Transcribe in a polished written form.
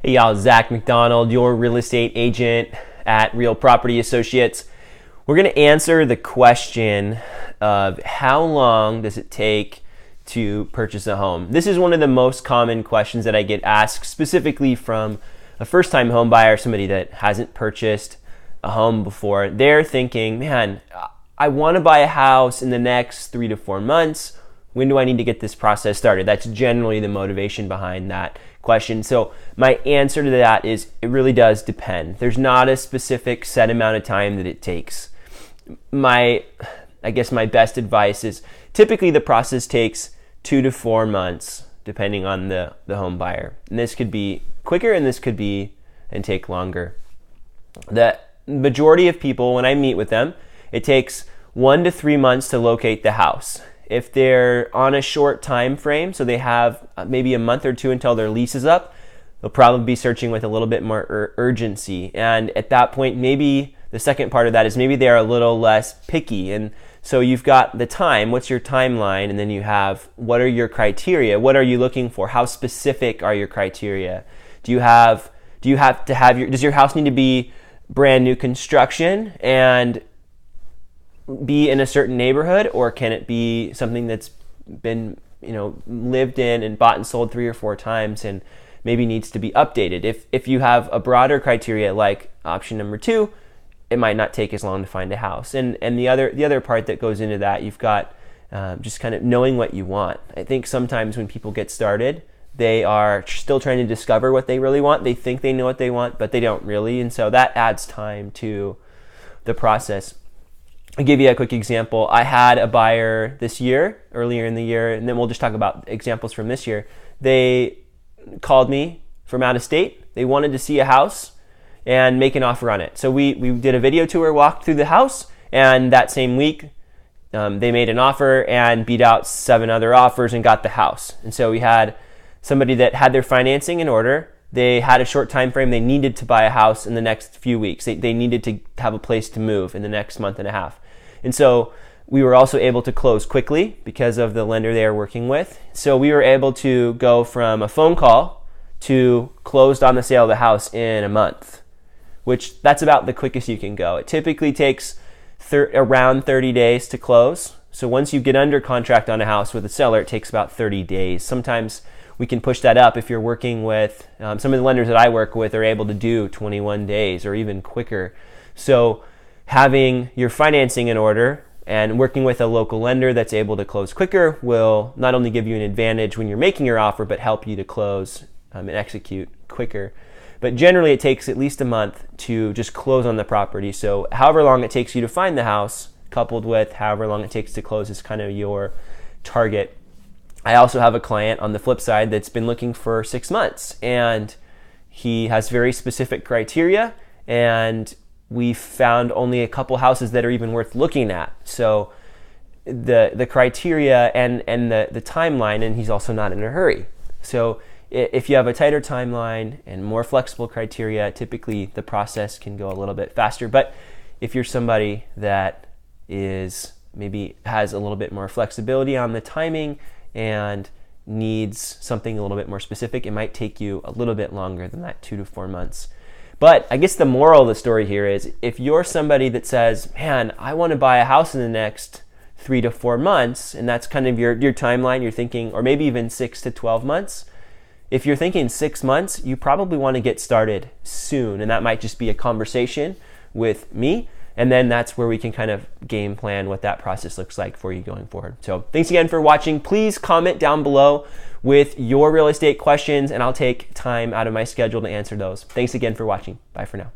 Hey y'all, Zach McDonald, your real estate agent at Real Property Associates. We're going to answer the question of how long does it take to purchase a home. This is one of the most common questions that I get asked, specifically from a first-time home buyer, somebody that hasn't purchased a home before. They're thinking, man, I want to buy a house in the next 3 to 4 months. When do I need to get this process started? That's generally the motivation behind that question. So my answer to that is it really does depend. There's not a specific set amount of time that it takes. I guess my best advice is typically the process takes 2 to 4 months depending on the home buyer. And this could be quicker and this could be and take longer. The majority of people, when I meet with them, it takes 1 to 3 months to locate the house. If they're on a short time frame, so they have maybe a month or two until their lease is up, they'll probably be searching with a little bit more urgency. And at that point, maybe the second part of that is maybe they're a little less picky. And so you've got the time, what's your timeline? And then you have, what are your criteria? What are you looking for? How specific are your criteria? Does your house need to be brand new construction and be in a certain neighborhood, or can it be something that's been lived in and bought and sold 3 or 4 times and maybe needs to be updated? If you have a broader criteria like option number 2, it might not take as long to find a house. And the other part that goes into that, you've got just kind of knowing what you want. I think sometimes when people get started, they are still trying to discover what they really want. They think they know what they want, but they don't really, and so that adds time to the process. I'll give you a quick example. I had a buyer this year, earlier in the year, and then we'll just talk about examples from this year. They called me from out of state. They wanted to see a house and make an offer on it. So we did a video tour, walked through the house, and that same week they made an offer and beat out 7 other offers and got the house. And so we had somebody that had their financing in order. They had a short time frame. They needed to buy a house in the next few weeks. They needed to have a place to move in the next month and a half. And so we were also able to close quickly because of the lender they are working with. So we were able to go from a phone call to closed on the sale of the house in a month, which that's about the quickest you can go. It typically takes around 30 days to close. So once you get under contract on a house with a seller, it takes about 30 days. Sometimes we can push that up if you're working with, some of the lenders that I work with are able to do 21 days or even quicker. So having your financing in order and working with a local lender that's able to close quicker will not only give you an advantage when you're making your offer, but help you to close and execute quicker. But generally it takes at least a month to just close on the property. So however long it takes you to find the house, coupled with however long it takes to close, is kind of your target. I also have a client on the flip side that's been looking for 6 months, and he has very specific criteria, and we found only a couple houses that are even worth looking at. So the criteria and the timeline, and he's also not in a hurry. So if you have a tighter timeline and more flexible criteria, typically the process can go a little bit faster. But if you're somebody that maybe has a little bit more flexibility on the timing and needs something a little bit more specific, it might take you a little bit longer than that 2 to 4 months. But I guess the moral of the story here is if you're somebody that says, man, I want to buy a house in the next 3 to 4 months, and that's kind of your timeline, you're thinking, or maybe even 6 to 12 months. If you're thinking 6 months, you probably want to get started soon. And that might just be a conversation with me. And then that's where we can kind of game plan what that process looks like for you going forward. So thanks again for watching. Please comment down below with your real estate questions, and I'll take time out of my schedule to answer those. Thanks again for watching. Bye for now.